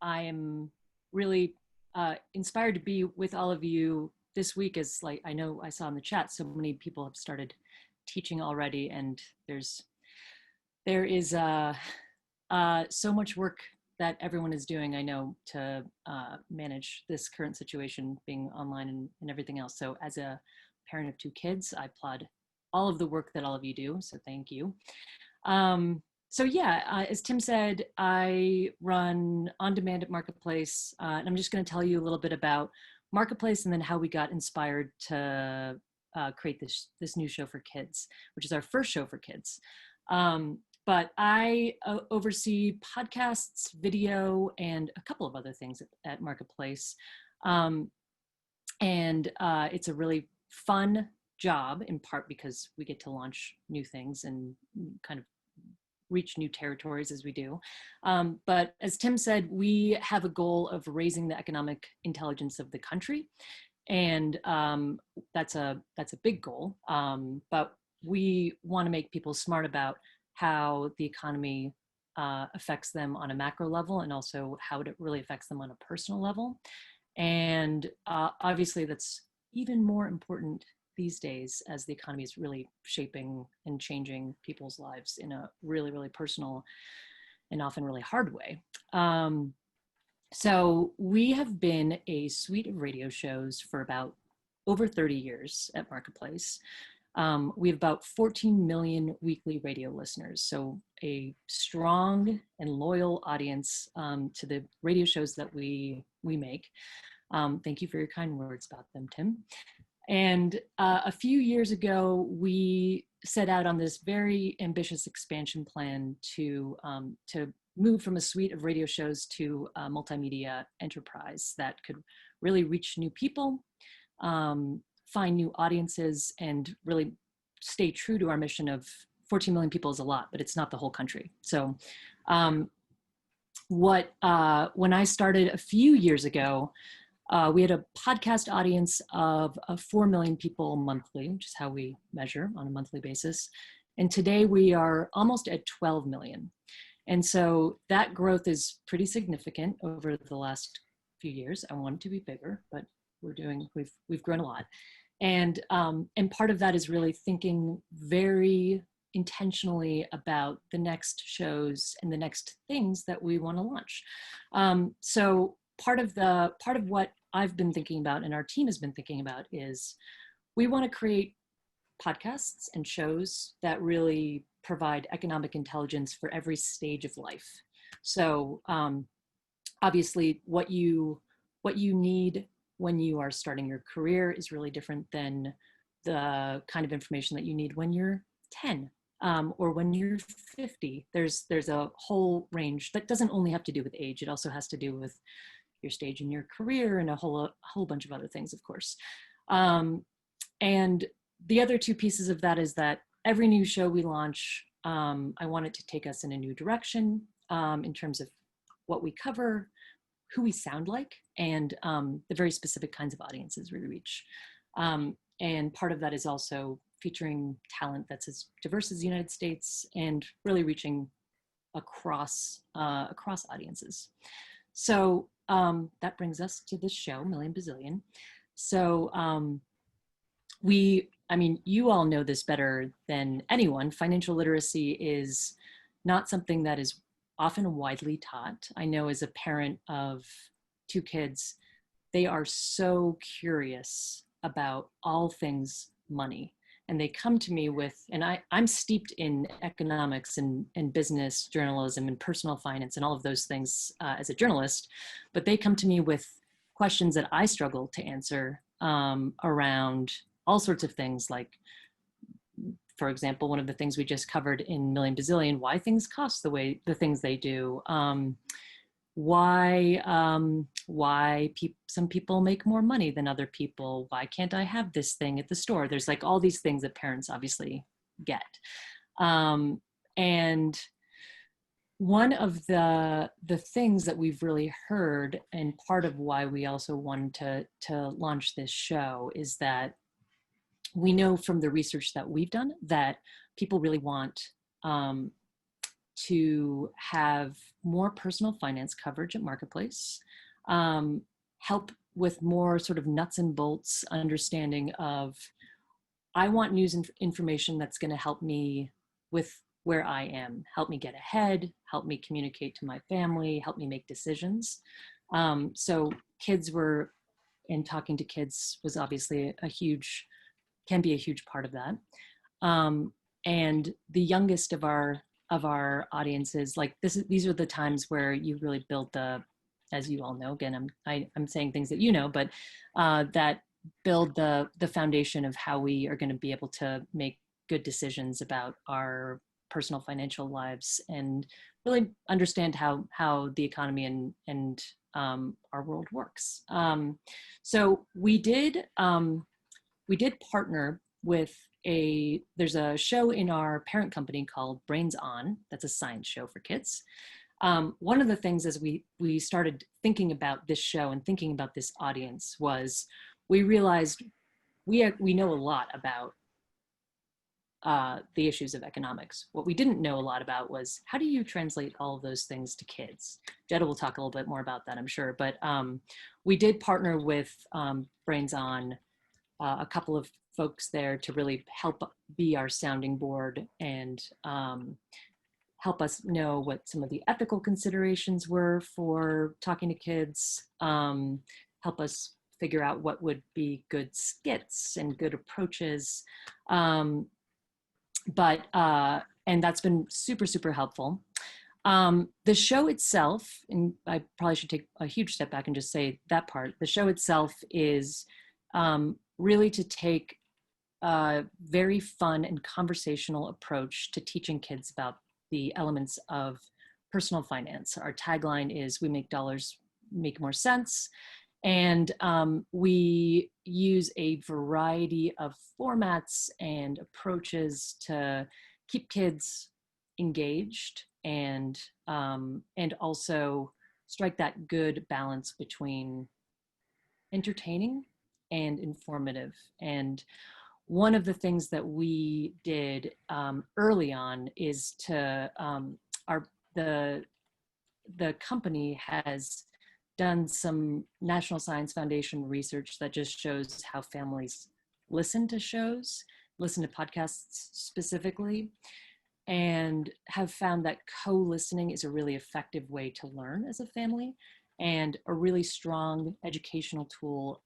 I am really inspired to be with all of you this week. As like I know I saw in the chat, so many people have started teaching already, and there is so much work that everyone is doing, I know, to manage this current situation, being online and everything else. So as a parent of 2 kids, I applaud all of the work that all of you do. So thank you. So yeah, as Tim said, I run On Demand at Marketplace, and I'm just going to tell you a little bit about Marketplace and then how we got inspired to create this new show for kids, which is our first show for kids. But I oversee podcasts, video, and a couple of other things at Marketplace. And it's a really fun job, in part because we get to launch new things and kind of reach new territories as we do. But as Tim said, we have a goal of raising the economic intelligence of the country. And that's a big goal. But we want to make people smart about how the economy affects them on a macro level, and also how it really affects them on a personal level. And obviously that's even more important these days as the economy is really shaping and changing people's lives in a really, really personal and often really hard way. So we have been a suite of radio shows for about over 30 years at Marketplace. We have about 14 million weekly radio listeners, so a strong and loyal audience to the radio shows that we make. Thank you for your kind words about them, Tim. And a few years ago, we set out on this very ambitious expansion plan to move from a suite of radio shows to a multimedia enterprise that could really reach new people, find new audiences, and really stay true to our mission of 14 million people is a lot, but it's not the whole country. So when I started a few years ago, we had a podcast audience of 4 million people monthly, which is how we measure on a monthly basis. And today we are almost at 12 million. And so that growth is pretty significant over the last few years. I want it to be bigger, but we've grown a lot. And part of that is really thinking very intentionally about the next shows and the next things that we want to launch. So part of what I've been thinking about and our team has been thinking about is we want to create podcasts and shows that really provide economic intelligence for every stage of life. So obviously what you need when you are starting your career is really different than the kind of information that you need when you're 10 or when you're 50. There's a whole range that doesn't only have to do with age. It also has to do with your stage in your career and a whole bunch of other things, of course. And the other 2 pieces of that is that every new show we launch, I want it to take us in a new direction in terms of what we cover, who we sound like, and the very specific kinds of audiences we reach. And part of that is also featuring talent that's as diverse as the United States and really reaching across audiences. So that brings us to this show, Million Bazillion. So you all know this better than anyone. Financial literacy is not something that is often widely taught. I know as a parent of 2 kids, they are so curious about all things money. And they come to me with, and I'm steeped in economics and business journalism and personal finance and all of those things as a journalist, but they come to me with questions that I struggle to answer around all sorts of things, like, for example, one of the things we just covered in Million Bazillion, why things cost the things they do, why some people make more money than other people, why can't I have this thing at the store? There's like all these things that parents obviously get. And one of the things that we've really heard, and part of why we also wanted to launch this show, is that we know from the research that we've done that people really want to have more personal finance coverage at Marketplace, help with more sort of nuts and bolts understanding of, I want news and information that's going to help me with where I am, help me get ahead, help me communicate to my family, help me make decisions. So kids were, and talking to kids was obviously can be a huge part of that. And the youngest of our audiences, like these are the times where you really build as you all know, again, I'm saying things that you know, but that build the foundation of how we are going to be able to make good decisions about our personal financial lives and really understand how the economy and our world works. So we did partner with there's a show in our parent company called Brains On. That's a science show for kids. One of the things as we started thinking about this show and thinking about this audience was we realized we know a lot about the issues of economics. What we didn't know a lot about was, how do you translate all of those things to kids? Jetta will talk a little bit more about that, I'm sure. But we did partner with Brains On, a couple of folks there to really help be our sounding board and help us know what some of the ethical considerations were for talking to kids, help us figure out what would be good skits and good approaches. And that's been super, super helpful. The show itself, and I probably should take a huge step back and just say that part, the show itself is really to take a very fun and conversational approach to teaching kids about the elements of personal finance. Our tagline is, we make dollars make more sense. And we use a variety of formats and approaches to keep kids engaged and also strike that good balance between entertaining and informative. And one of the things that we did early on is the company has done some National Science Foundation research that just shows how families listen to shows, listen to podcasts specifically, and have found that co-listening is a really effective way to learn as a family and a really strong educational tool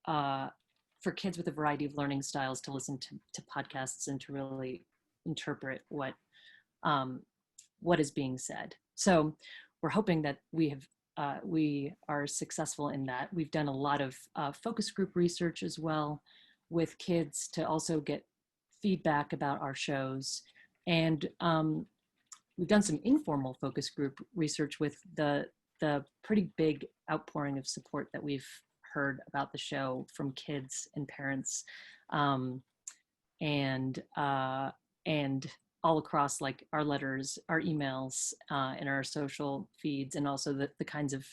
for kids with a variety of learning styles to listen to podcasts and to really interpret what is being said. So we're hoping that we are successful in that. We've done a lot of focus group research as well with kids to also get feedback about our shows. And we've done some informal focus group research with the pretty big outpouring of support that we've heard about the show from kids and parents, and all across, like, our letters, our emails, and our social feeds, and also the kinds of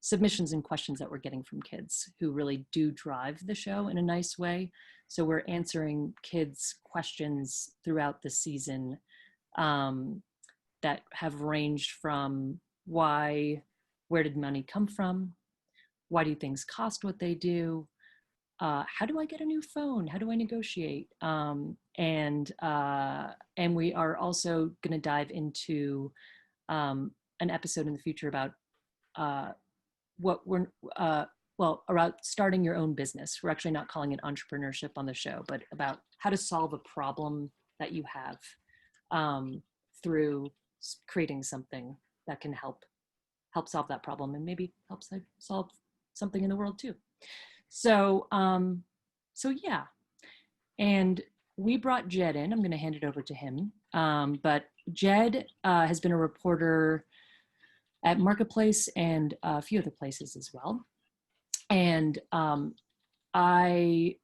submissions and questions that we're getting from kids who really do drive the show in a nice way. So we're answering kids' questions throughout the season that have ranged from where did money come from? Why do things cost what they do? How do I get a new phone? How do I negotiate? And we are also going to dive into an episode in the future about around starting your own business. We're actually not calling it entrepreneurship on the show, but about how to solve a problem that you have through creating something that can help solve that problem and maybe help solve something in the world too. So yeah. And we brought Jed in. I'm going to hand it over to him. But Jed has been a reporter at Marketplace and a few other places as well. And I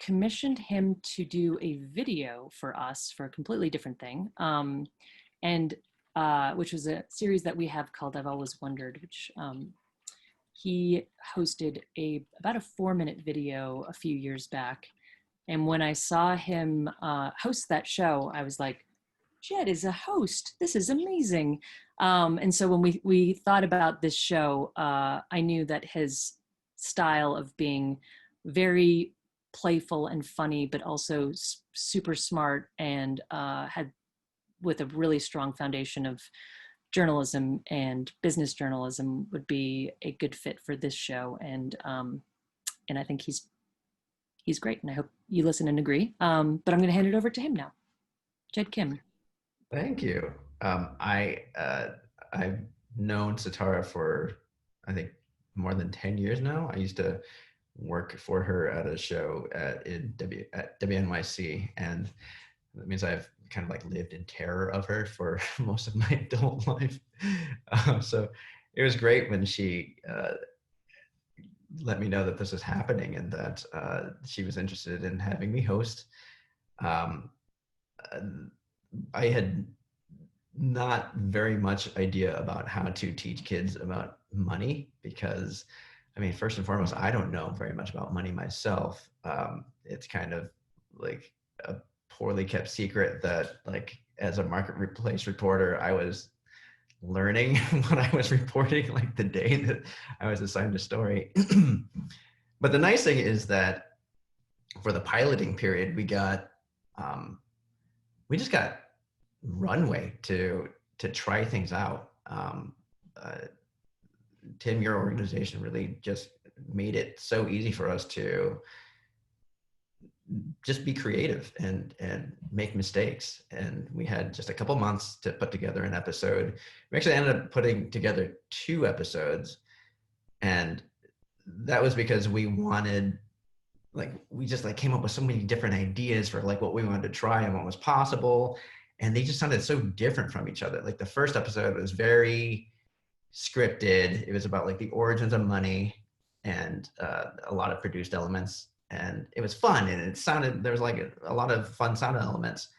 commissioned him to do a video for us for a completely different thing, which was a series that we have called I've Always Wondered, which he hosted about a 4-minute video a few years back. And when I saw him host that show, I was like, Jed is a host. This is amazing. And so when we thought about this show, I knew that his style of being very playful and funny, but also super smart and had with a really strong foundation of journalism and business journalism would be a good fit for this show. And I think he's great. And I hope you listen and agree. But I'm going to hand it over to him now. Jed Kim. Thank you. I've known Sitara for, I think, more than 10 years now. I used to work for her at a show at WNYC, and that means I've kind of like lived in terror of her for most of my adult life. So it was great when she let me know that this was happening and that she was interested in having me host. I had not very much idea about how to teach kids about money because, I mean, first and foremost, I don't know very much about money myself. It's kind of like a poorly kept secret that, like, as a marketplace reporter, I was learning what I was reporting, like the day that I was assigned a story. But the nice thing is that for the piloting period, we just got runway to try things out. Tim, your organization really just made it so easy for us to just be creative and make mistakes. And we had just a couple months to put together an episode. We actually ended up putting together 2 episodes. And that was because we wanted, like, we just like came up with so many different ideas for like what we wanted to try and what was possible. And they just sounded so different from each other. Like the first episode was very scripted. It was about like the origins of money and a lot of produced elements. And it was fun, and it sounded, there was like a lot of fun sound elements.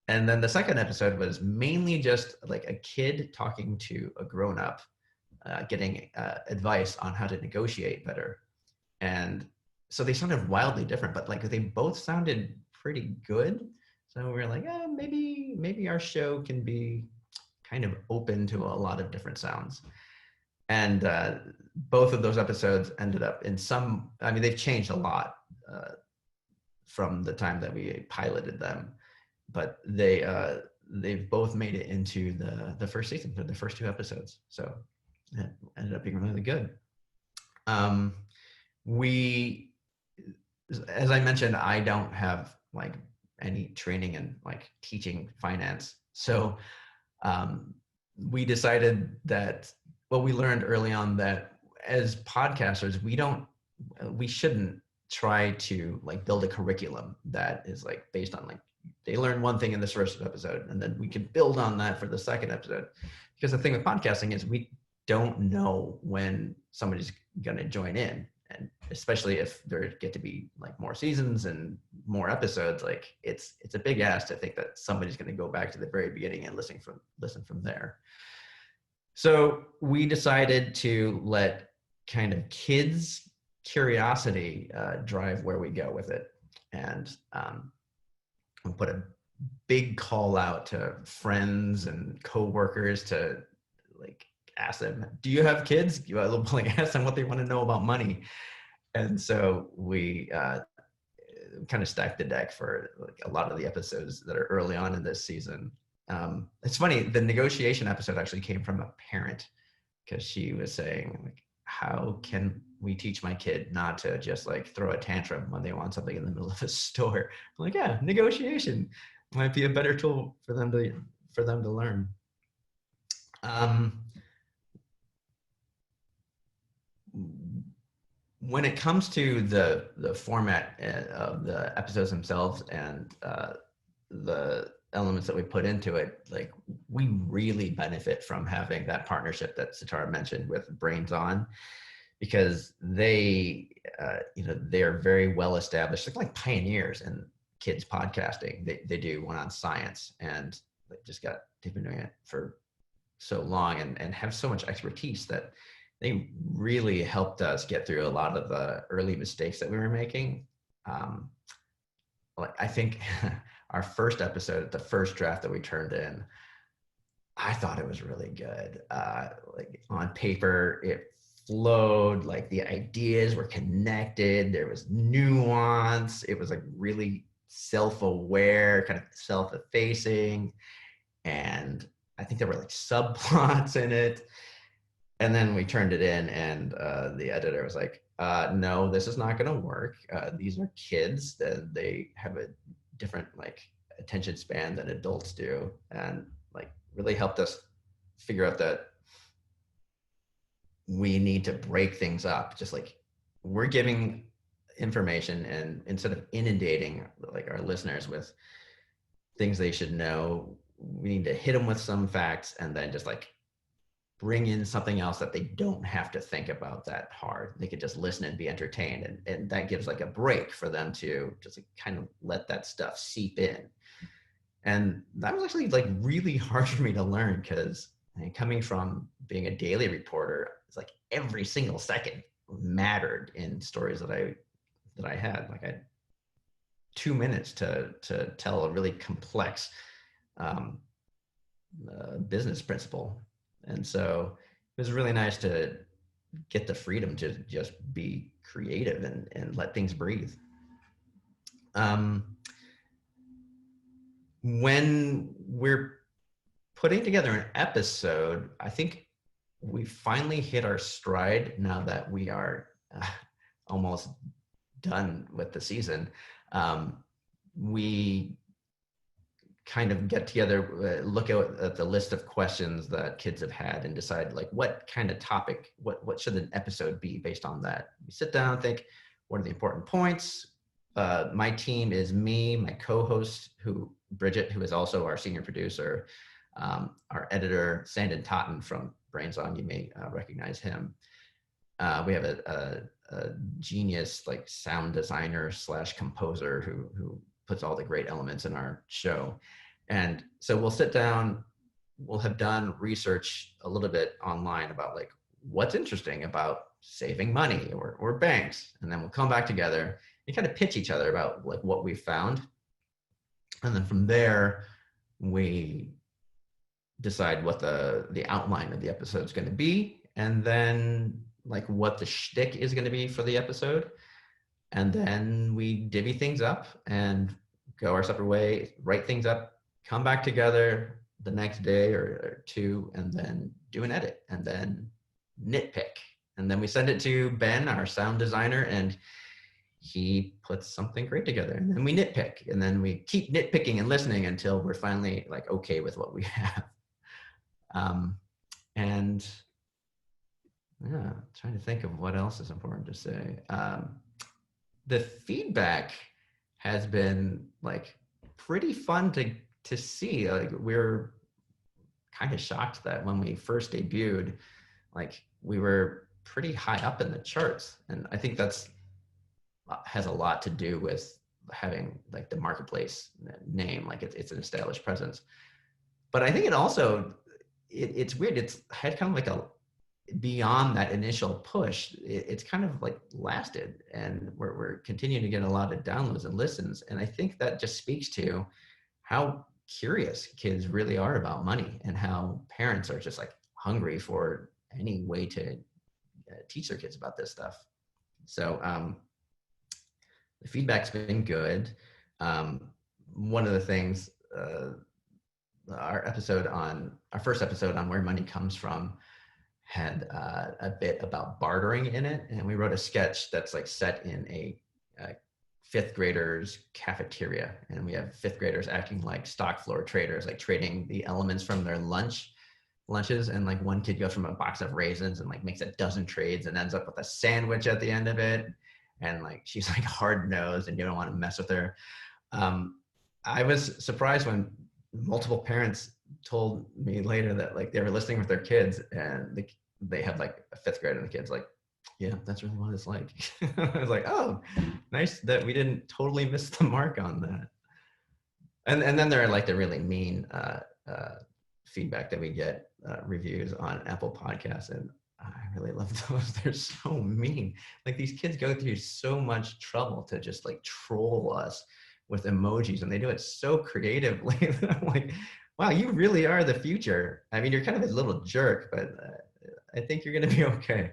And then the second episode was mainly just like a kid talking to a grown-up, getting advice on how to negotiate better. And so they sounded wildly different, but like they both sounded pretty good. So we were like, maybe our show can be kind of open to a lot of different sounds. And both of those episodes ended up in some, I mean, they've changed a lot from the time that we piloted them, but they've both made it into the first season, the first 2 episodes. So it ended up being really good. We, as I mentioned, I don't have like any training in like teaching finance. So we decided that, well, we learned early on that as podcasters, we shouldn't try to like build a curriculum that is like based on like, they learn one thing in this first episode and then we can build on that for the second episode. Because the thing with podcasting is we don't know when somebody's going to join in. And especially if there get to be like more seasons and more episodes, like it's a big ask to think that somebody's going to go back to the very beginning and listen from there. So we decided to let kind of kids' curiosity drive where we go with it, and we'll put a big call out to friends and coworkers to like ask them, do you have kids? Like ask them what they want to know about money. And so we kind of stacked the deck for like a lot of the episodes that are early on in this season. It's funny, the negotiation episode actually came from a parent because she was saying, like, how can we teach my kid not to just like throw a tantrum when they want something in the middle of a store? I'm like, yeah, negotiation might be a better tool for them to learn. When it comes to the format of the episodes themselves and the elements that we put into it, like we really benefit from having that partnership that Sitara mentioned with Brains On, because they, they're very well established, like pioneers in kids podcasting. They do one on science, and they've been doing it for so long and have so much expertise that they really helped us get through a lot of the early mistakes that we were making. like, I think our first episode, the first draft that we turned in, I thought it was really good. Like on paper, it flowed, like the ideas were connected. There was nuance. It was like really self-aware, kind of self-effacing. And I think there were like subplots in it. And then we turned it in, and the editor was like, no, this is not going to work. These are kids, that they have a different like attention span than adults do. And like really helped us figure out that we need to break things up. Just like we're giving information, and instead of inundating like our listeners with things they should know, we need to hit them with some facts and then just like bring in something else that they don't have to think about that hard. They could just listen and be entertained. And that gives like a break for them to just like kind of let that stuff seep in. And that was actually like really hard for me to learn, because coming from being a daily reporter, it's like every single second mattered in stories that I had. Like I had 2 minutes to tell a really complex business principle. And so it was really nice to get the freedom to just be creative and let things breathe. When we're putting together an episode, I think we finally hit our stride now that we are almost done with the season. We kind of get together, look at the list of questions that kids have had, and decide like what kind of topic, what should an episode be based on that. We sit down and think, what are the important points? My team is me, my co-host, Bridget, who is also our senior producer, our editor, Sandon Totten from Brains On, you may recognize him. We have a genius like sound designer / composer who puts all the great elements in our show. And so we'll sit down, we'll have done research a little bit online about like what's interesting about saving money or banks. And then we'll come back together and kind of pitch each other about like what we found. And then from there, we decide what the outline of the episode is going to be, and then like what the shtick is going to be for the episode. And then we divvy things up and go our separate way, write things up, come back together the next day or two, and then do an edit and then nitpick. And then we send it to Ben, our sound designer, and he puts something great together. And then we nitpick, and then we keep nitpicking and listening until we're finally like okay with what we have. And yeah, trying to think of what else is important to say. The feedback has been like pretty fun to see. Like we're kind of shocked that when we first debuted, like we were pretty high up in the charts. And I think has a lot to do with having like the marketplace name, like it's an established presence. But I think it also, it's weird. It's had kind of like a, beyond that initial push, it's kind of like lasted, and we're continuing to get a lot of downloads and listens. And I think that just speaks to how curious kids really are about money, and how parents are just like hungry for any way to teach their kids about this stuff. So the feedback's been good. One of the things, our first episode on where money comes from had a bit about bartering in it, and we wrote a sketch that's like set in a fifth graders cafeteria, and we have fifth graders acting like stock floor traders, like trading the elements from their lunches. And like one kid goes from a box of raisins and like makes a dozen trades and ends up with a sandwich at the end of it, and like she's like hard nosed and you don't want to mess with her. I was surprised when multiple parents told me later that like they were listening with their kids, and they had like a fifth grader, and the kid's like, yeah, that's really what it's like. I was like, oh, nice that we didn't totally miss the mark on that. And then there are like the really mean feedback that we get, reviews on Apple Podcasts, and I really love those. They're so mean. Like these kids go through so much trouble to just like troll us with emojis, and they do it so creatively. I'm like, wow, you really are the future. I mean, you're kind of a little jerk, but I think you're going to be okay.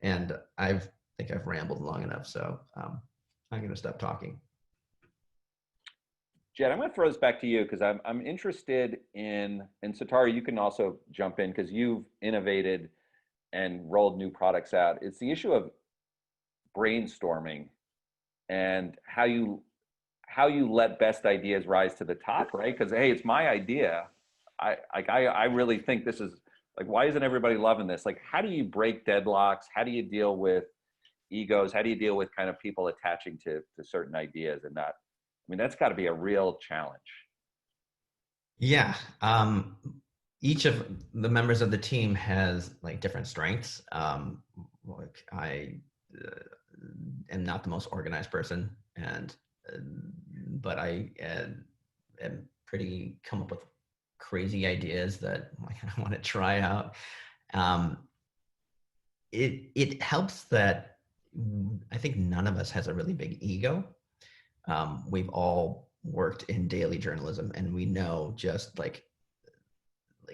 And I think I've rambled long enough, so I'm going to stop talking. Jed, I'm going to throw this back to you because I'm interested in, and Satara, you can also jump in because you've innovated and rolled new products out. It's the issue of brainstorming and how you let best ideas rise to the top, right? Because hey, it's my idea. I really think this is like, why isn't everybody loving this? Like, how do you break deadlocks? How do you deal with egos? How do you deal with kind of people attaching to certain ideas and not? I mean, that's got to be a real challenge. Yeah. Each of the members of the team has like different strengths. Like I am not the most organized person, and but I am pretty come up with crazy ideas that like, I want to try out. It helps that I think none of us has a really big ego. We've all worked in daily journalism, and we know just like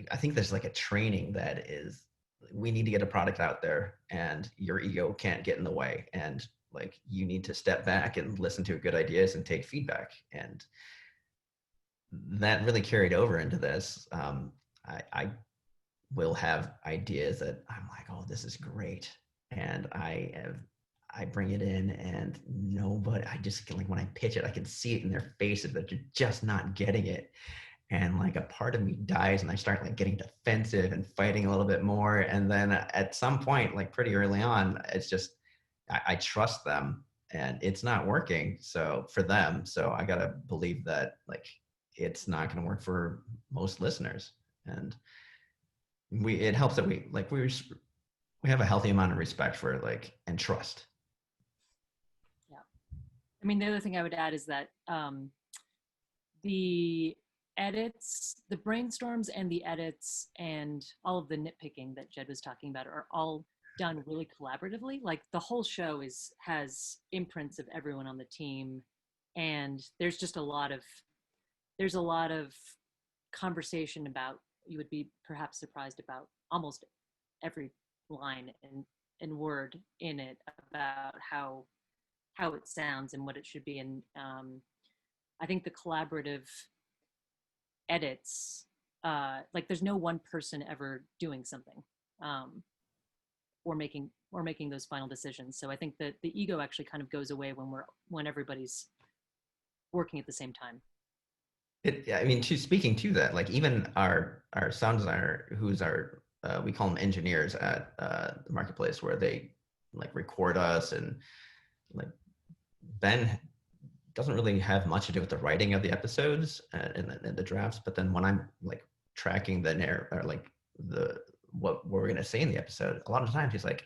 I think there's like a training that is we need to get a product out there, and your ego can't get in the way, and like you need to step back and listen to good ideas and take feedback. And that really carried over into this. I will have ideas that I'm like, oh, this is great, and I bring it in, and nobody, I just like when I pitch it, I can see it in their faces that they're just not getting it. And like a part of me dies, and I start like getting defensive and fighting a little bit more. And then at some point, like pretty early on, it's just, I trust them, and it's not working. So for them, so I got to believe that like, it's not going to work for most listeners. And it helps that we have a healthy amount of respect for like, and trust. I mean, the other thing I would add is that the edits, the brainstorms and the edits and all of the nitpicking that Jed was talking about are all done really collaboratively. Like the whole show has imprints of everyone on the team, and there's just a lot of conversation about, you would be perhaps surprised about almost every line and word in it about how it sounds and what it should be. And I think the collaborative edits, like there's no one person ever doing something or making those final decisions. So I think that the ego actually kind of goes away when everybody's working at the same time. I mean, speaking to that, like even our sound designer, who's our we call them engineers at the marketplace, where they like record us, and like Ben doesn't really have much to do with the writing of the episodes and the drafts. But then when I'm like tracking the or like what we're gonna say in the episode, a lot of times he's like,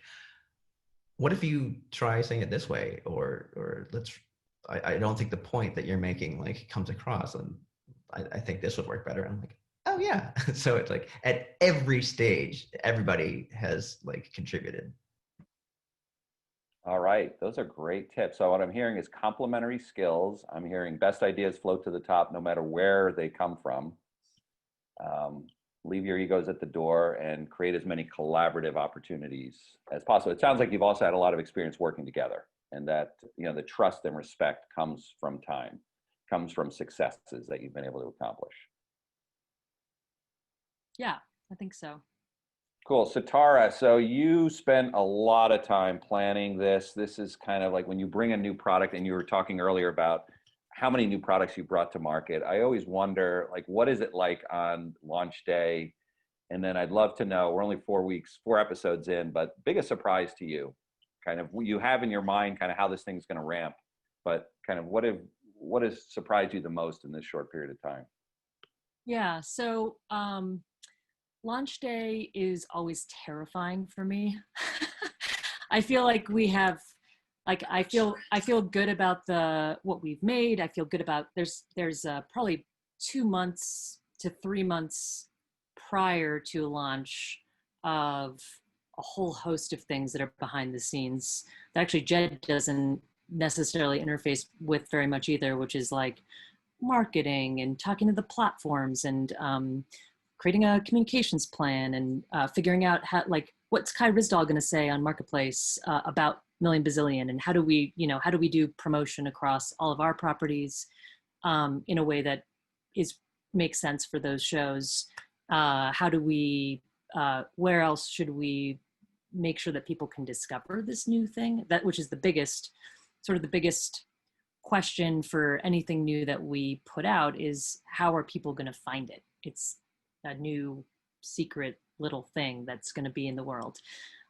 "What if you try saying it this way?" Or let's. I don't think the point that you're making like comes across, and I think this would work better. I'm like, oh yeah. So it's like at every stage, everybody has like contributed. All right, those are great tips. So what I'm hearing is complementary skills. I'm hearing best ideas float to the top no matter where they come from. Leave your egos at the door and create as many collaborative opportunities as possible. It sounds like you've also had a lot of experience working together, and that the trust and respect comes from time, comes from successes that you've been able to accomplish. Yeah, I think so. Cool. Satara, so you spent a lot of time planning this. This is kind of like when you bring a new product, and you were talking earlier about how many new products you brought to market. I always wonder, like, what is it like on launch day? And then I'd love to know, we're only 4 episodes in, but biggest surprise to you, kind of you have in your mind kind of how this thing's going to ramp, but kind of what has surprised you the most in this short period of time? Yeah. So, launch day is always terrifying for me. I feel like we have, like, I feel good about what we've made. I feel good about, there's probably 2 months to 3 months prior to launch of a whole host of things that are behind the scenes that actually Jed doesn't necessarily interface with very much either, which is like marketing and talking to the platforms and creating a communications plan and figuring out how, like, what's Kai Rizdal going to say on Marketplace about Million Bazillion, and how do we do promotion across all of our properties in a way that makes sense for those shows. How do we, where else should we make sure that people can discover this new thing, which is the biggest question for anything new that we put out, is how are people going to find it? It's a new secret little thing that's going to be in the world.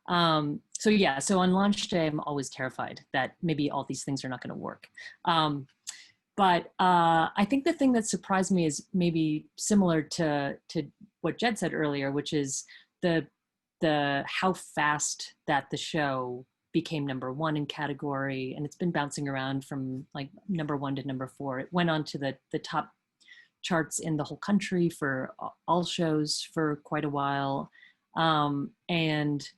So on launch day, I'm always terrified that maybe all these things are not going to work. But I think the thing that surprised me is maybe similar to what Jed said earlier, which is the how fast that the show became #1 in category, and it's been bouncing around from like #1 to #4. It went on to the top charts in the whole country for all shows for quite a while, and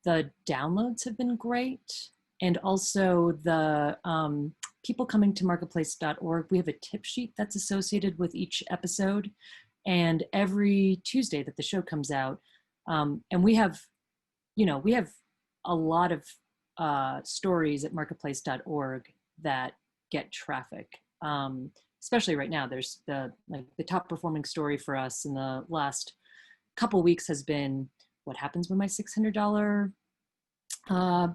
the downloads have been great, and also the people coming to marketplace.org. We have a tip sheet that's associated with each episode, and every Tuesday that the show comes out, and we have a lot of stories at marketplace.org that get traffic. Especially right now, there's the top performing story for us in the last couple weeks has been what happens when my $600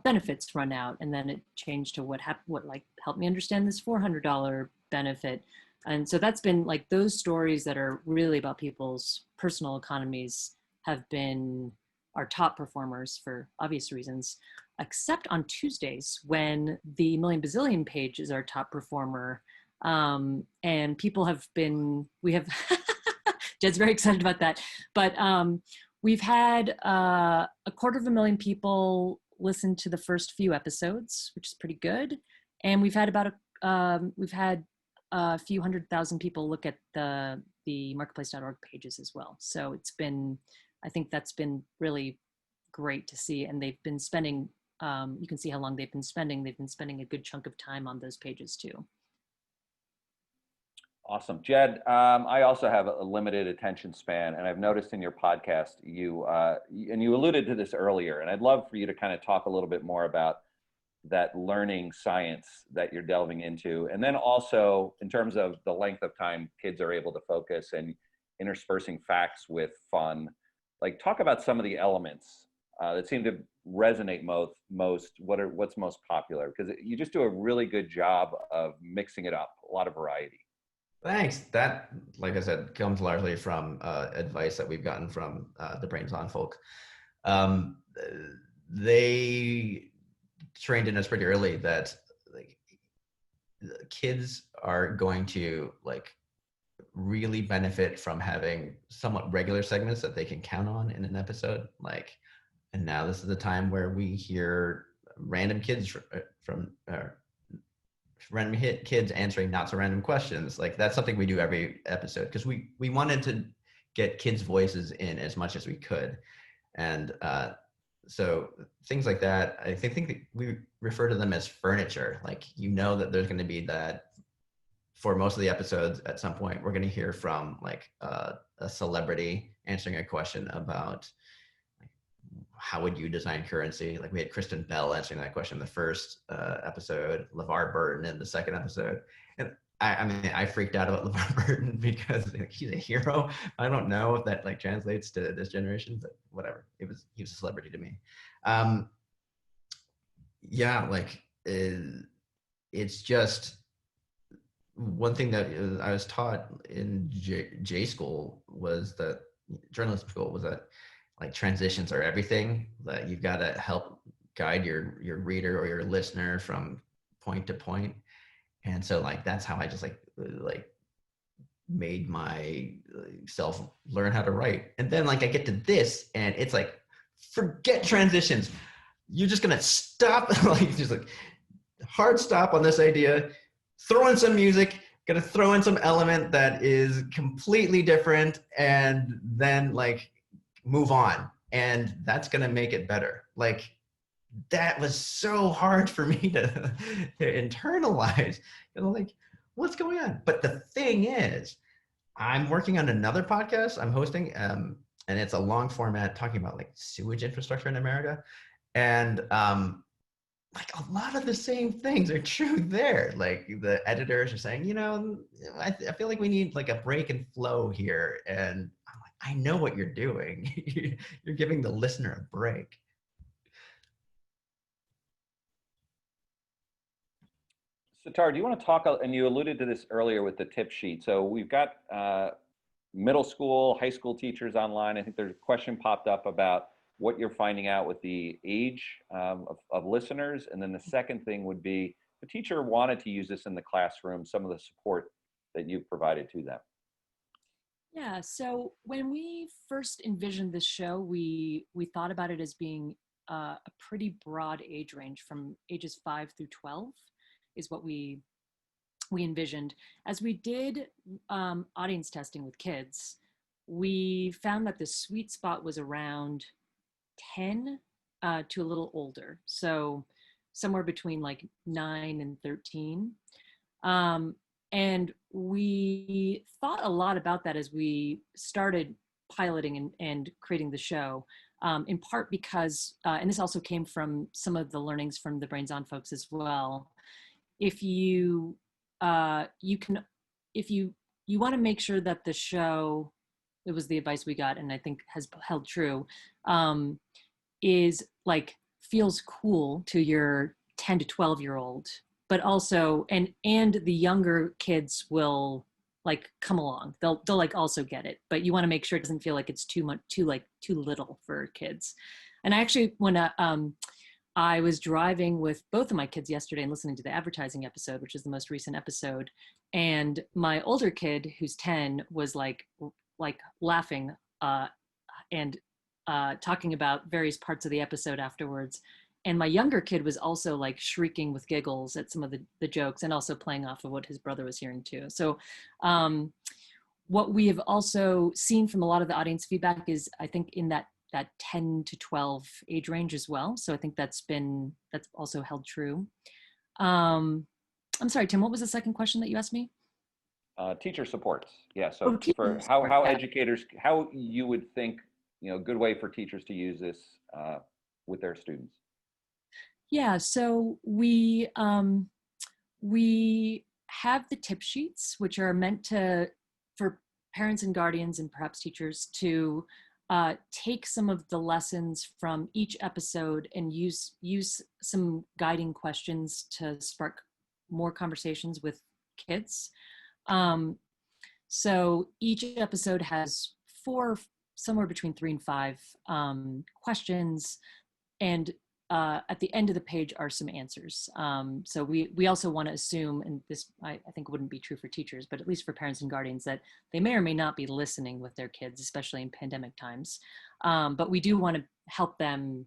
benefits run out, and then it changed to what help me understand this $400 benefit. And so that's been like, those stories that are really about people's personal economies have been our top performers for obvious reasons, except on Tuesdays when the Million Bazillion page is our top performer. And people Jed's very excited about that, but we've had a 250,000 people listen to the first few episodes, which is pretty good. And we've had a few 100,000 people look at the marketplace.org pages as well. So I think that's been really great to see. And they've been spending, you can see how long they've been spending. They've been spending a good chunk of time on those pages too. Awesome. Jed, I also have a limited attention span, and I've noticed in your podcast, you alluded to this earlier, and I'd love for you to kind of talk a little bit more about that learning science that you're delving into. And then also in terms of the length of time kids are able to focus and interspersing facts with fun, like talk about some of the elements that seem to resonate most, what's most popular, because you just do a really good job of mixing it up, a lot of variety. Thanks. That, like I said, comes largely from advice that we've gotten from the Brains On folk. They trained in us pretty early that like kids are going to like really benefit from having somewhat regular segments that they can count on in an episode. Like, and now this is the time where we hear random kids random kids answering not so random questions. Like that's something we do every episode because we wanted to get kids' voices in as much as we could. And so things like that, I think we refer to them as furniture. Like, that there's going to be that for most of the episodes at some point, we're going to hear from like a celebrity answering a question about how would you design currency? Like we had Kristen Bell answering that question in the first episode, LeVar Burton in the second episode. And I freaked out about LeVar Burton because he's a hero. I don't know if that like translates to this generation, but whatever. He was a celebrity to me. It's just one thing that I was taught in J school was that journalism school was that like transitions are everything, that you've got to help guide your reader or your listener from point to point. And so like, that's how I just like made myself learn how to write. And then like I get to this and it's like, forget transitions. You're just going to stop, like just like hard stop on this idea, throw in some music, going to throw in some element that is completely different, and then like move on. And that's going to make it better. Like that was so hard for me to internalize. Like, what's going on? But the thing is, I'm working on another podcast I'm hosting, and it's a long format talking about like sewage infrastructure in America. And like a lot of the same things are true there. Like the editors are saying, I feel like we need like a break and flow here. And I'm like, I know what you're doing. You're giving the listener a break. So Tara, do you want to talk, and you alluded to this earlier with the tip sheet. So we've got middle school, high school teachers online. I think there's a question popped up about what you're finding out with the age of listeners. And then the second thing would be, if a teacher wanted to use this in the classroom, some of the support that you've provided to them. Yeah, so when we first envisioned this show, we thought about it as being a pretty broad age range from ages 5 through 12 is what we envisioned. As we did audience testing with kids, we found that the sweet spot was around 10 to a little older. So somewhere between like 9 and 13. And we thought a lot about that as we started piloting and creating the show, in part because, and this also came from some of the learnings from the Brains On folks as well. If you want to make sure that the show, it was the advice we got and I think has held true, is like feels cool to your 10 to 12-year-old, but also and the younger kids will like come along. They'll like also get it, but you want to make sure it doesn't feel like it's too little for kids. And I actually, when I was driving with both of my kids yesterday and listening to the advertising episode, which is the most recent episode, and my older kid, who's 10, was like laughing and talking about various parts of the episode afterwards. And my younger kid was also like shrieking with giggles at some of the jokes and also playing off of what his brother was hearing too. So what we have also seen from a lot of the audience feedback is, I think, in that 10 to 12 age range as well. So I think that's also held true. I'm sorry, Tim, what was the second question that you asked me? Teacher supports. Yeah, so for how educators, how you would think, good way for teachers to use this with their students. Yeah, so we have the tip sheets, which are meant for parents and guardians and perhaps teachers to take some of the lessons from each episode and use some guiding questions to spark more conversations with kids. So each episode has 4, somewhere between 3 and 5 questions, and at the end of the page are some answers. So we also want to assume, and this I think wouldn't be true for teachers, but at least for parents and guardians, that they may or may not be listening with their kids, especially in pandemic times. But we do want to help them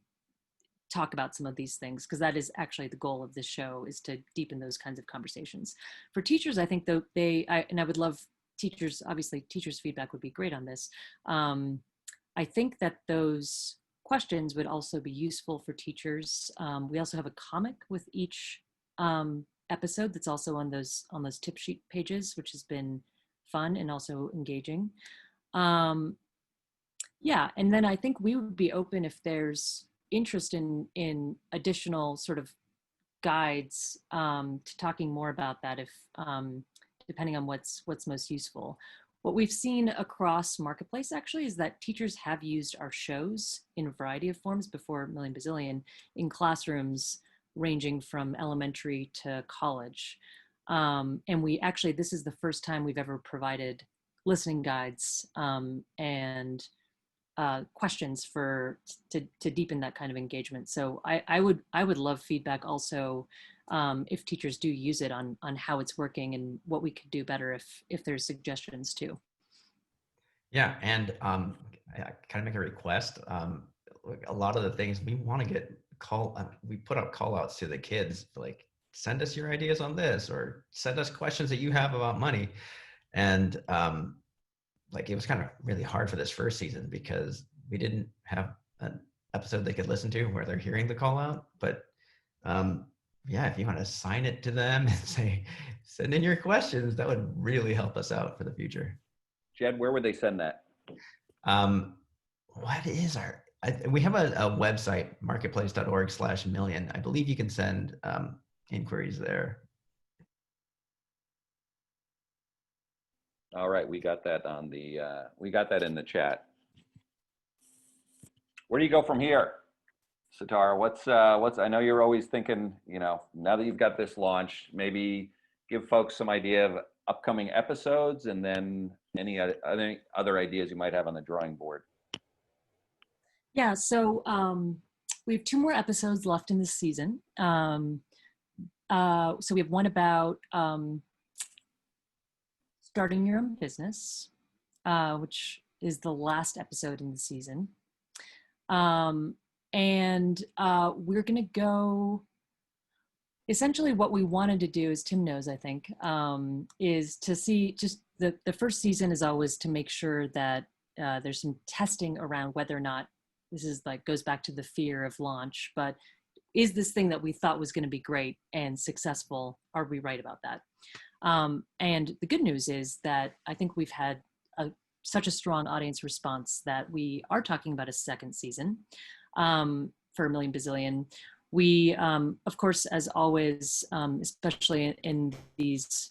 talk about some of these things, because that is actually the goal of this show, is to deepen those kinds of conversations. For teachers, I think I would love teachers, obviously teachers' feedback would be great on this. I think that those questions would also be useful for teachers. We also have a comic with each episode that's also on those tip sheet pages, which has been fun and also engaging. Yeah, and then I think we would be open if there's interest in additional sort of guides to talking more about that, if depending on what's most useful. What we've seen across Marketplace actually is that teachers have used our shows in a variety of forms before Million Bazillion in classrooms ranging from elementary to college. And this is the first time we've ever provided listening guides and questions to deepen that kind of engagement. So I would love feedback also if teachers do use it on how it's working and what we could do better if there's suggestions too. Yeah, and I kind of make a request. A lot of the things we want to get we put out call outs to the kids, like send us your ideas on this, or send us questions that you have about money. And like it was kind of really hard for this first season because we didn't have episode they could listen to where they're hearing the call out. But yeah, if you want to assign it to them and say, send in your questions, that would really help us out for the future. Jed, where would they send that? What is we have a website, marketplace.org/million. I believe you can send inquiries there. All right, we got that we got that in the chat. Where do you go from here, Sitar? What's I know you're always thinking, now that you've got this launch, maybe give folks some idea of upcoming episodes, and then any other ideas you might have on the drawing board. Yeah, so we have 2 more episodes left in this season. So we have one about starting your own business, which is the last episode in the season. And we're going to go, essentially what we wanted to do, as Tim knows, I think, is to see just the first season is always to make sure that there's some testing around whether or not this is goes back to the fear of launch, but is this thing that we thought was going to be great and successful, are we right about that? And the good news is that I think we've had such a strong audience response that we are talking about a second season for Million Bazillion. We, of course, as always, especially in these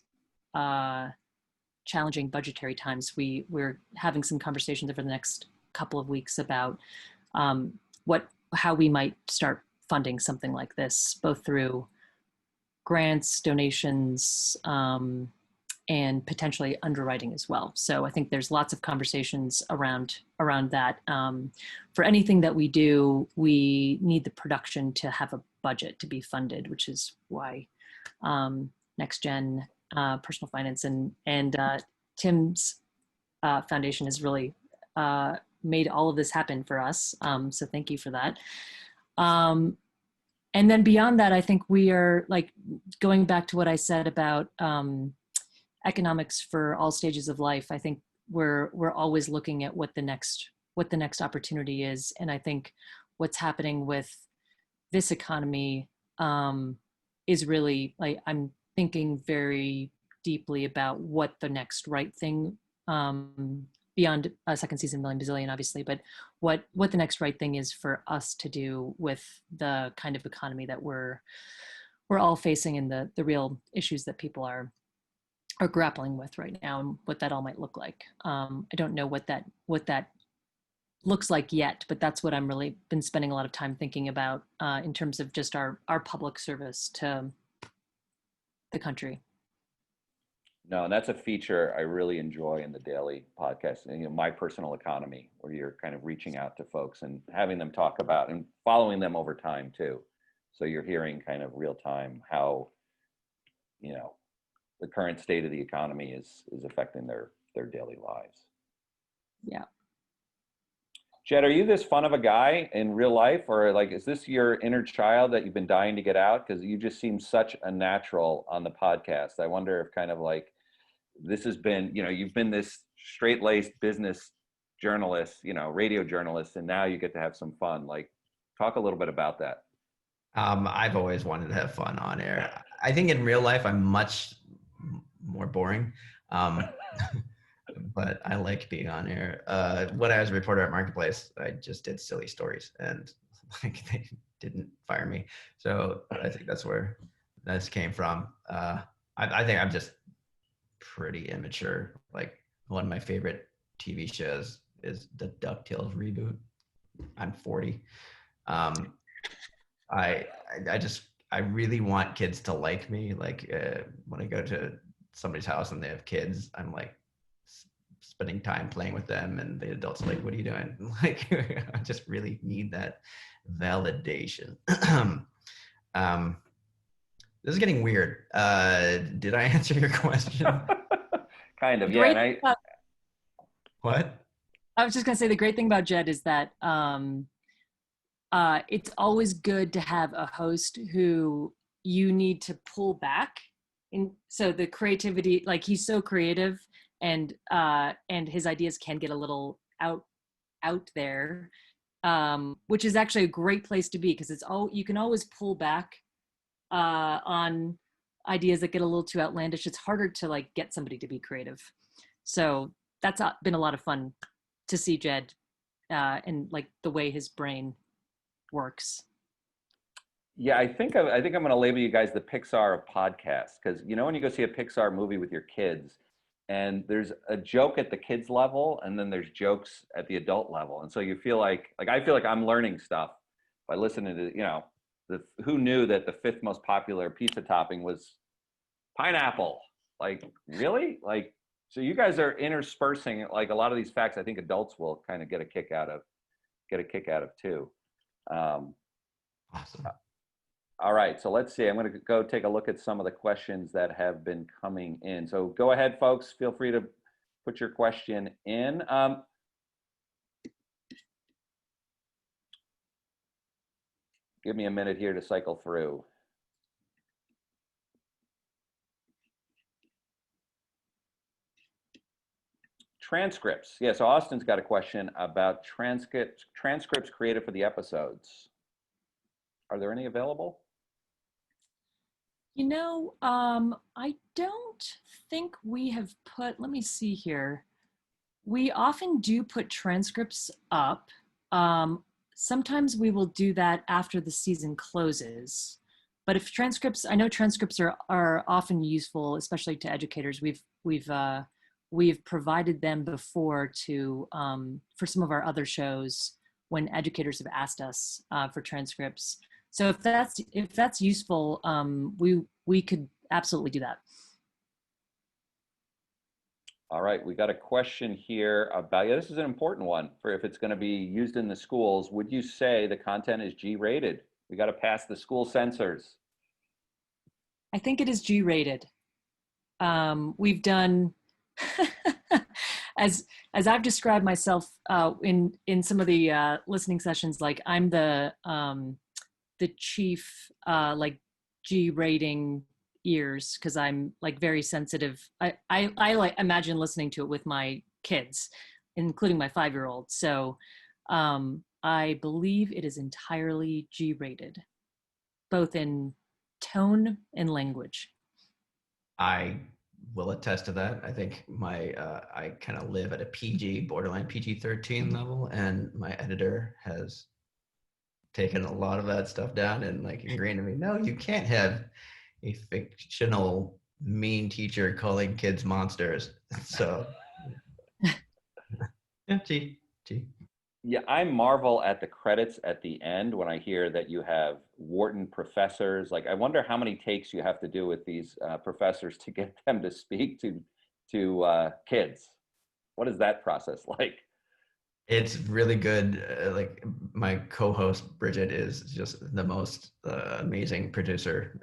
challenging budgetary times, we're having some conversations over the next couple of weeks about how we might start funding something like this, both through grants, donations, and potentially underwriting as well. So I think there's lots of conversations around that. For anything that we do, we need the production to have a budget to be funded, which is why Next Gen Personal Finance and Tim's foundation has really made all of this happen for us. So thank you for that. And then beyond that, I think we are going back to what I said about economics for all stages of life. I think we're always looking at what the next opportunity is. And I think what's happening with this economy is really I'm thinking very deeply about what the next right thing, beyond a second season Million Bazillion, obviously, but what the next right thing is for us to do with the kind of economy that we're all facing, and the real issues that people are grappling with right now, and what that all might look like. I don't know what that looks like yet, but that's what I'm really been spending a lot of time thinking about in terms of just our public service to the country. No, and that's a feature I really enjoy in the daily podcast, My Personal Economy, where you're kind of reaching out to folks and having them talk about and following them over time too. So you're hearing kind of real time how, the current state of the economy is affecting their daily lives. Yeah. Jed, are you this fun of a guy in real life, or is this your inner child that you've been dying to get out? Because you just seem such a natural on the podcast. I wonder if kind of this has been, you've been this straight-laced business journalist, radio journalist, and now you get to have some fun. Talk a little bit about that. I've always wanted to have fun on air. I think in real life, I'm much more boring. But I like being on air. When I was a reporter at Marketplace, I just did silly stories, and they didn't fire me. So I think that's where this came from. I think I'm just pretty immature. One of my favorite TV shows is the DuckTales reboot. I'm 40. I really want kids to like me. When I go to somebody's house and they have kids, I'm spending time playing with them, and the adults are like, what are you doing? I just really need that validation. This is getting weird. Did I answer your question? Kind of, yeah. What? I was just going to say, the great thing about Jed is that it's always good to have a host who you need to pull back. So the creativity, he's so creative, and his ideas can get a little out there. which is actually a great place to be because you can always pull back on ideas that get a little too outlandish. It's harder to like get somebody to be creative. So that's been a lot of fun to see Jed and like the way his brain works. Yeah, I think I'm going to label you guys the Pixar of podcasts because when you go see a Pixar movie with your kids, and there's a joke at the kids level, and then there's jokes at the adult level, and so you feel like I feel like I'm learning stuff by listening to who knew that the fifth most popular pizza topping was pineapple? Like really? Like so you guys are interspersing like a lot of these facts. I think adults will kind of get a kick out of too. Awesome. All right, so let's see. I'm going to go take a look at some of the questions that have been coming in. So go ahead, folks. Feel free to put your question in. Give me a minute here to cycle through. Transcripts. Yeah, so Austin's got a question about transcripts created for the episodes. Are there any available? I don't think we have put, let me see here. We often do put transcripts up. Sometimes we will do that after the season closes. But if I know transcripts are often useful, especially to educators. We've provided them before for some of our other shows when educators have asked us for transcripts. So if that's useful, we could absolutely do that. All right, we got a question here about, this is an important one for if it's going to be used in the schools. Would you say the content is G-rated? We got to pass the school censors. I think it is G-rated. We've done, as I've described myself in some of the listening sessions, like I'm the chief like G-rating ears because I'm like very sensitive. I like imagine listening to it with my kids, including my 5-year-old. So I believe it is entirely G-rated, both in tone and language. I will attest to that. I think I kind of live at a PG, borderline PG-13 level, and my editor has taken a lot of that stuff down and like ingrained in me. No, you can't have a fictional mean teacher calling kids monsters. So yeah, G. Yeah, I marvel at the credits at the end when I hear that you have Wharton professors. Like, I wonder how many takes you have to do with these professors to get them to speak to kids. What is that process like? It's really good. Like my co-host Bridget is just the most amazing producer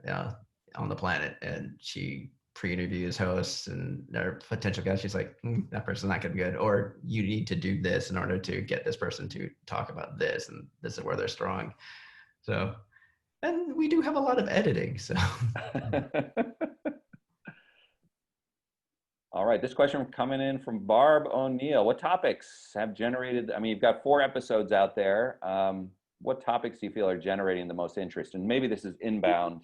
on the planet, and she pre-interviews hosts and their potential guests. She's like, that person's not gonna be good, or you need to do this in order to get this person to talk about this, and this is where they're strong. So, and we do have a lot of editing. So, all right, this question coming in from Barb O'Neill. What topics have generated? I mean, you've got 4 episodes out there. What topics do you feel are generating the most interest? And maybe this is inbound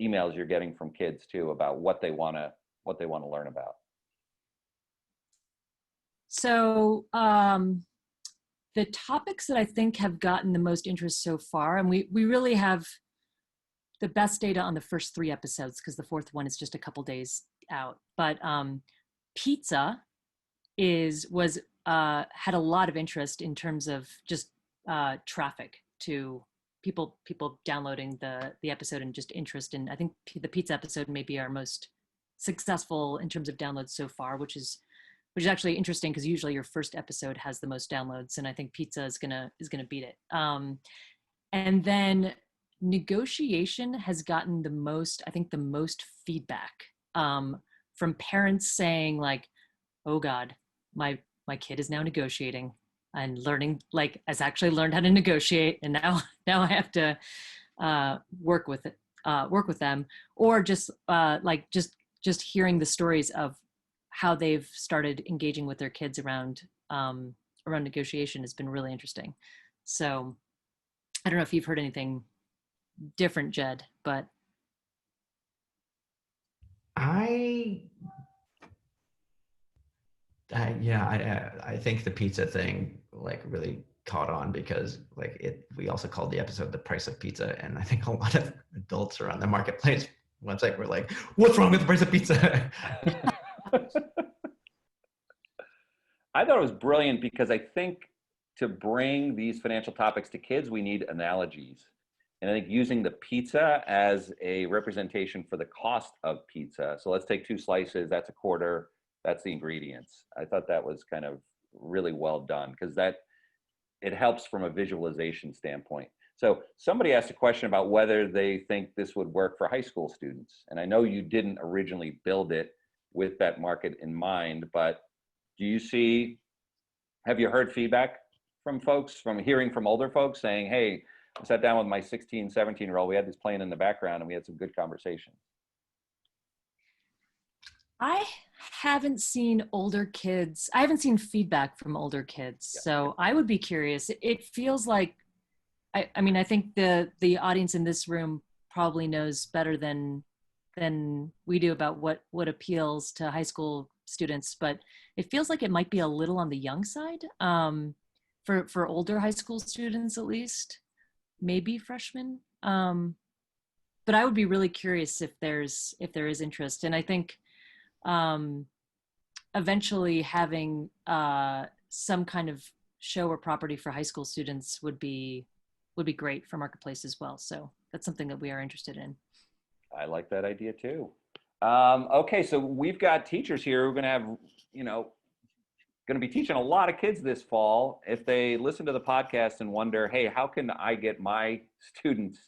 emails you're getting from kids too about what they want to learn about. So the topics that I think have gotten the most interest so far, and we really have the best data on the first 3 episodes because the 4th one is just a couple days out. But pizza had a lot of interest in terms of just traffic to people downloading the episode and just interest in. I think the pizza episode may be our most successful in terms of downloads so far, which is actually interesting because usually your first episode has the most downloads, and I think pizza is gonna beat it. And then negotiation has gotten the most feedback from parents saying like, oh God, my kid is now negotiating and learning, like has actually learned how to negotiate, and now I have to work with them, or just hearing the stories of how they've started engaging with their kids around negotiation has been really interesting. So I don't know if you've heard anything different, Jed, but I I think the pizza thing like really caught on because like we also called the episode The Price of Pizza, and I think a lot of adults around the marketplace website were like, what's wrong with the price of pizza? I thought it was brilliant because I think to bring these financial topics to kids, we need analogies. And I think using the pizza as a representation for the cost of pizza. So let's take 2 slices, that's a quarter, that's the ingredients. I thought that was kind of really well done because it helps from a visualization standpoint. So somebody asked a question about whether they think this would work for high school students. And I know you didn't originally build it with that market in mind, but have you heard feedback from folks, from hearing from older folks saying, hey, I sat down with my 16, 17-year-old, we had this playing in the background and we had some good conversation. I haven't seen feedback from older kids. Yeah. So I would be curious. It feels like, I mean, I think the audience in this room probably knows better than we do about what appeals to high school students, but it feels like it might be a little on the young side, for older high school students, at least, maybe freshmen. But I would be really curious if there is interest. And I think eventually having some kind of show or property for high school students would be great for Marketplace as well. So that's something that we are interested in. I like that idea too. Okay, so we've got teachers here who are going to have, going to be teaching a lot of kids this fall. If they listen to the podcast and wonder, hey, how can I get my students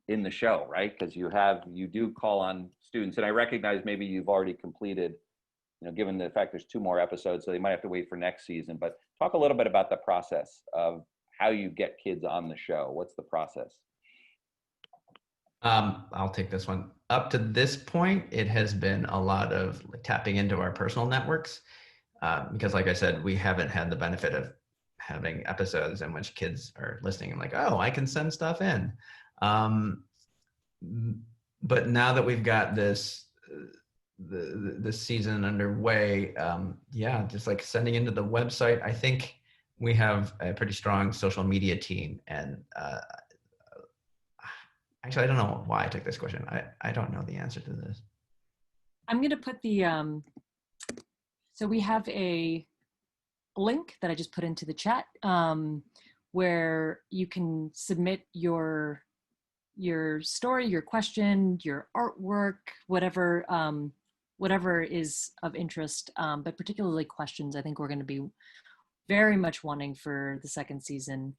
in the show, right? Because you do call on students, and I recognize maybe you've already completed, given the fact there's 2 more episodes, so they might have to wait for next season. But talk a little bit about the process of how you get kids on the show. What's the process? I'll take this one. Up to this point, it has been a lot of tapping into our personal networks, because like I said, we haven't had the benefit of having episodes in which kids are listening and like, oh, I can send stuff in. But now that we've got this season underway, just like sending into the website, I think we have a pretty strong social media team. And actually, I don't know why I took this question. I don't know the answer to this. I'm going to put so we have a link that I just put into the chat, where you can submit your story, your question, your artwork, whatever is of interest, but particularly questions. I think we're going to be very much wanting for the second season,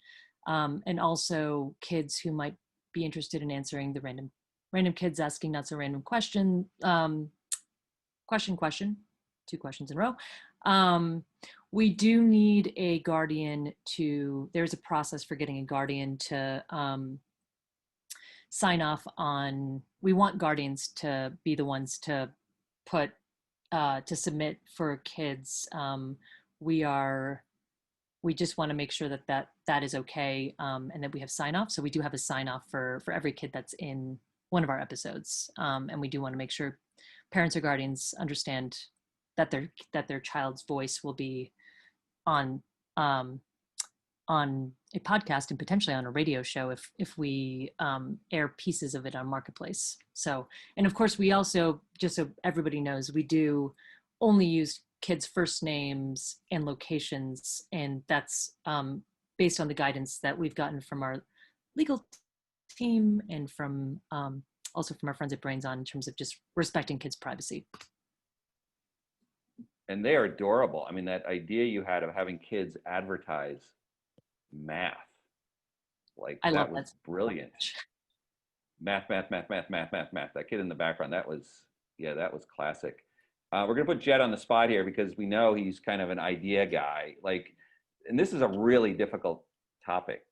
and also kids who might be interested in answering the random kids asking not so random question, question, 2 questions in a row. We do need a guardian there's a process for getting a guardian to sign off on. We want guardians to be the ones to put to submit for kids. We just want to make sure that is okay, and that we have sign off. So we do have a sign off for every kid that's in one of our episodes, and we do want to make sure parents or guardians understand that their child's voice will be on a podcast and potentially on a radio show if we air pieces of it on Marketplace. So, and of course we also, just so everybody knows, we do only use kids' first names and locations, and that's based on the guidance that we've gotten from our legal team and from also from our friends at Brains On, in terms of just respecting kids' privacy. And they are adorable. I mean, that idea you had of having kids advertise math, that was brilliant. Math. That kid in the background, that was classic. We're going to put Jed on the spot here because we know he's kind of an idea guy. And this is a really difficult topic.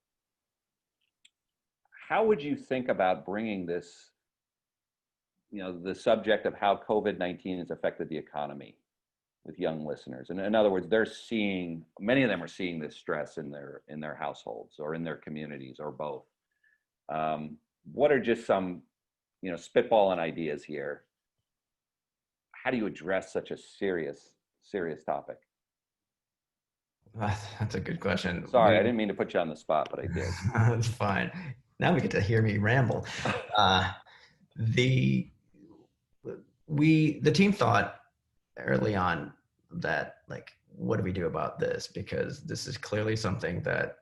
How would you think about bringing this, the subject of how COVID-19 has affected the economy with young listeners? And in other words, they're seeing, many of them are seeing this stress in their households or in their communities or both. What are just some, spitballing ideas here? How do you address such a serious topic? That's a good question. Sorry, I didn't mean to put you on the spot, but I did. That's fine. Now we get to hear me ramble. The team thought early on that, like, what do we do about this? Because this is clearly something that,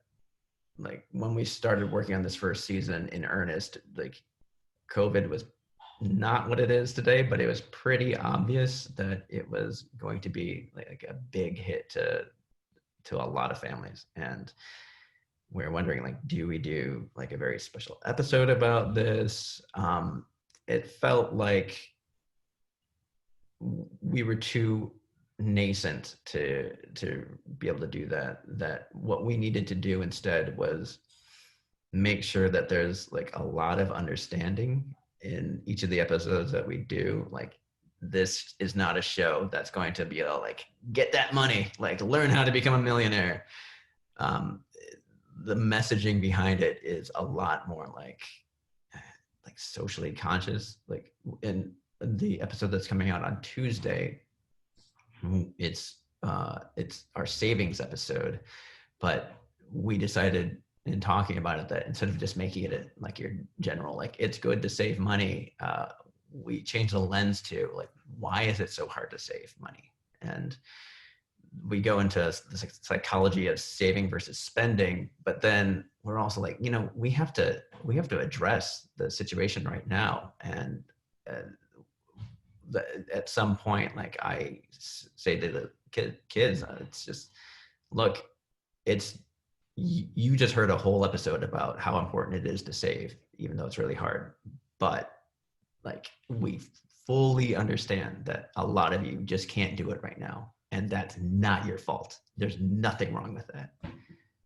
like, when we started working on this first season in earnest, like, COVID was not what it is today, but it was pretty obvious that it was going to be like a big hit to a lot of families. And we're wondering, like, do we do like a very special episode about this? It felt like we were too nascent to be able to do that what we needed to do instead was make sure that there's like a lot of understanding in each of the episodes that we do. Like, this is not a show that's going to be like, get that money, like, learn how to become a millionaire. The messaging behind it is a lot more like socially conscious. Like, in the episode that's coming out on Tuesday, it's our savings episode, but we decided in talking about it that instead of just making it like your general, like, it's good to save money, we changed the lens to, like, why is it so hard to save money? And we go into the psychology of saving versus spending, but then we're also like, we have to address the situation right now. And at some point, like, I say to the kids, it's just, look, you just heard a whole episode about how important it is to save, even though it's really hard. But, like, we fully understand that a lot of you just can't do it right now. And that's not your fault. There's nothing wrong with that.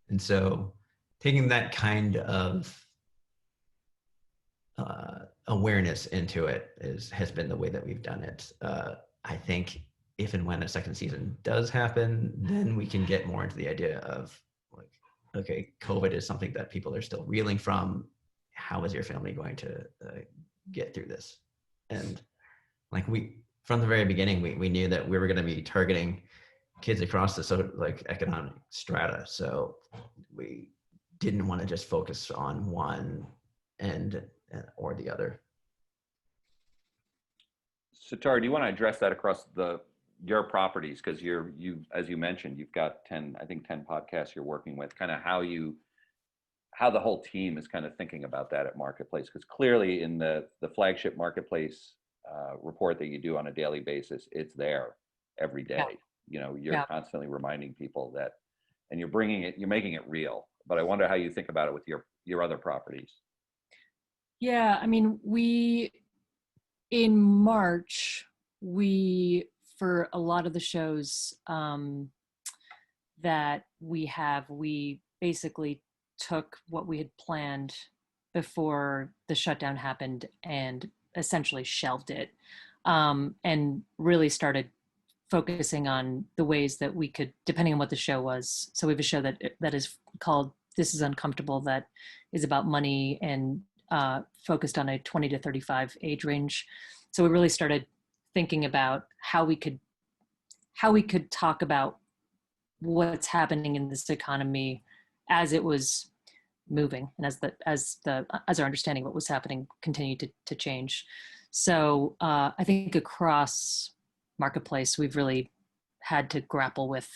And so taking that kind of awareness into it has been the way that we've done it. I think if and when a second season does happen, then we can get more into the idea of, like, okay, COVID is something that people are still reeling from. How is your family going to get through this? And, like, from the very beginning, we knew that we were going to be targeting kids across the economic strata. So we didn't want to just focus on one end or the other. So, Tara, do you want to address that across your properties? Because you, as you mentioned, you've got 10 podcasts you're working with. Kind of how the whole team is kind of thinking about that at Marketplace. Because clearly, in the flagship Marketplace report that you do on a daily basis, it's there every day. Yeah. You're constantly reminding people that, and you're making it real. But I wonder how you think about it with your other properties. Yeah, I mean, in March, for a lot of the shows that we basically took what we had planned before the shutdown happened and essentially shelved it, and really started focusing on the ways that we could, depending on what the show was. So we have a show that is called This Is Uncomfortable, that is about money and focused on a 20 to 35 age range. So we really started thinking about how we could talk about what's happening in this economy as it was moving, and as our understanding of what was happening continued to change. So I think across Marketplace, we've really had to grapple with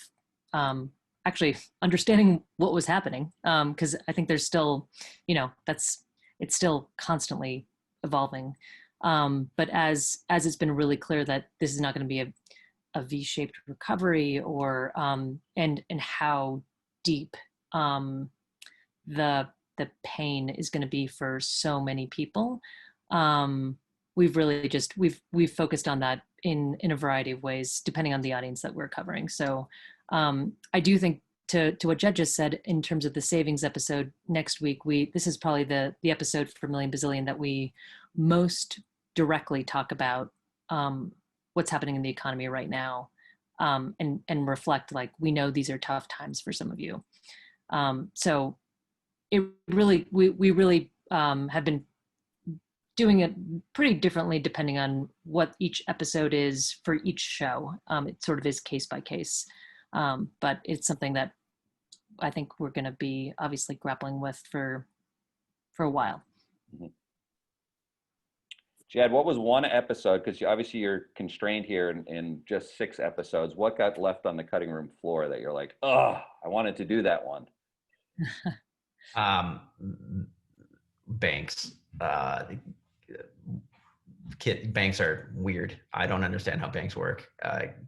actually understanding what was happening, because I think there's still, it's still constantly evolving. But as it's been really clear that this is not going to be a V-shaped recovery, or and how deep the pain is going to be for so many people, we've really we've focused on that in a variety of ways, depending on the audience that we're covering. So I do think, to what Jed just said, in terms of the savings episode next week, this is probably the episode for Million Bazillion that we most directly talk about what's happening in the economy right now. and reflect, like, we know these are tough times for some of you. So it really, we really have been doing it pretty differently depending on what each episode is for each show. It sort of is case by case, but it's something that I think we're going to be obviously grappling with for a while. Mm-hmm. Jed, what was one episode, because obviously you're constrained here in just 6 episodes, what got left on the cutting room floor that you're like, oh, I wanted to do that one? Banks. Banks are weird. I don't understand how banks work.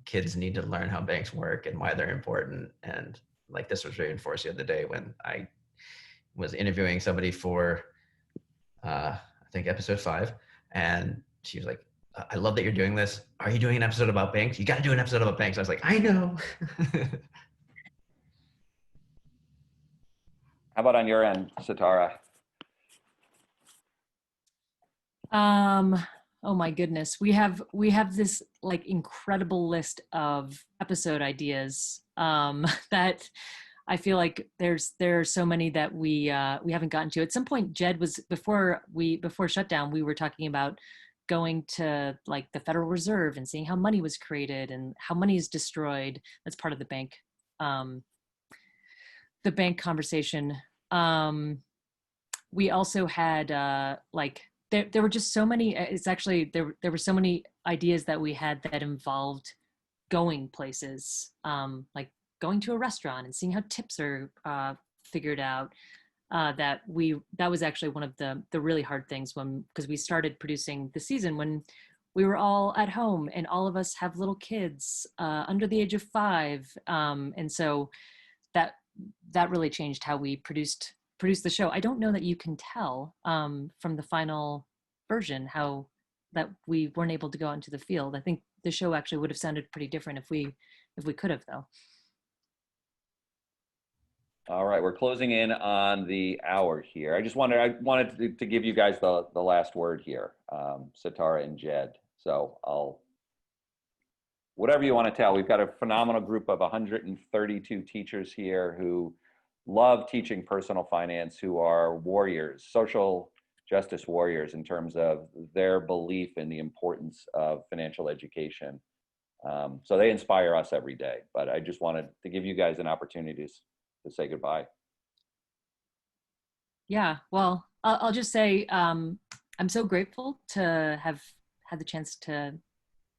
Kids need to learn how banks work and why they're important. And like, this was reinforced the other day when I was interviewing somebody for, I think episode 5. And she was like, I love that you're doing this. Are you doing an episode about banks? You got to do an episode about banks. I was like, I know. How about on your end, Sitara? Oh my goodness. We have this like incredible list of episode ideas that I feel like there are so many that we haven't gotten to. At some point, Jed was before shutdown, we were talking about going to like the Federal Reserve and seeing how money was created and how money is destroyed. That's part of the bank conversation. We also had like there were just so many. It's actually there were so many ideas that we had that involved going places, like going to a restaurant and seeing how tips are figured out. That was actually one of the really hard things because we started producing the season when we were all at home and all of us have little kids under the age of 5, and so that really changed how we produced the show. I don't know that you can tell from the final version how that we weren't able to go out into the field. I think the show actually would have sounded pretty different if we could have, though. All right, we're closing in on the hour here. I wanted to give you guys the last word here, Sitara and Jed. So whatever you want to tell. We've got a phenomenal group of 132 teachers here who love teaching personal finance, who are warriors, social justice warriors in terms of their belief in the importance of financial education. So they inspire us every day, but I just wanted to give you guys an opportunity to say goodbye. Yeah, well, I'll just say I'm so grateful to have had the chance to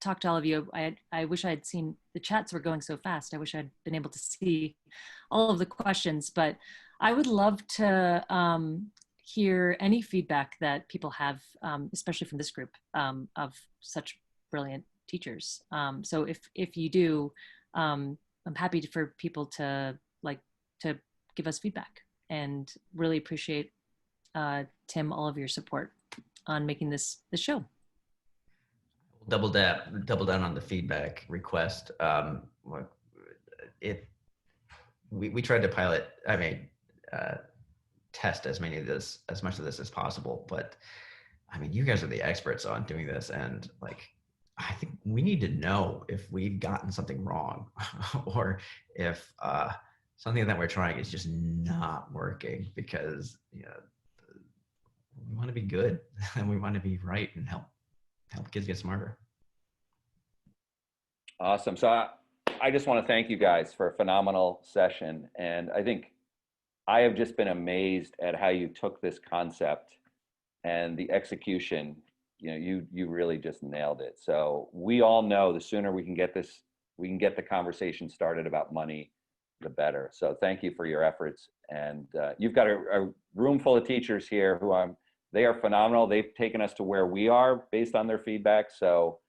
talk to all of you. I wish I had seen, the chats were going so fast. I wish I'd been able to see all of the questions, but I would love to hear any feedback that people have, especially from this group of such brilliant teachers. So if you do, I'm happy for people to give us feedback, and really appreciate Tim, all of your support on making this show. Double down on the feedback request. We tried to pilot, test as much of this as possible, but I mean, you guys are the experts on doing this, and like, I think we need to know if we've gotten something wrong or if something that we're trying is just not working, because we want to be good and we want to be right and help kids get smarter. Awesome. So I just want to thank you guys for a phenomenal session. And I think I have just been amazed at how you took this concept and the execution. You really just nailed it. So we all know the sooner we can get the conversation started about money, the better. So thank you for your efforts. And you've got a room full of teachers here they are phenomenal. They've taken us to where we are based on their feedback. So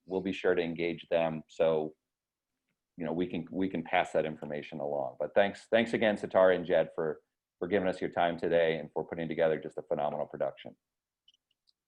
we'll be sure to engage them. So, we can pass that information along. But thanks again, Sitara and Jed, for giving us your time today and for putting together just a phenomenal production.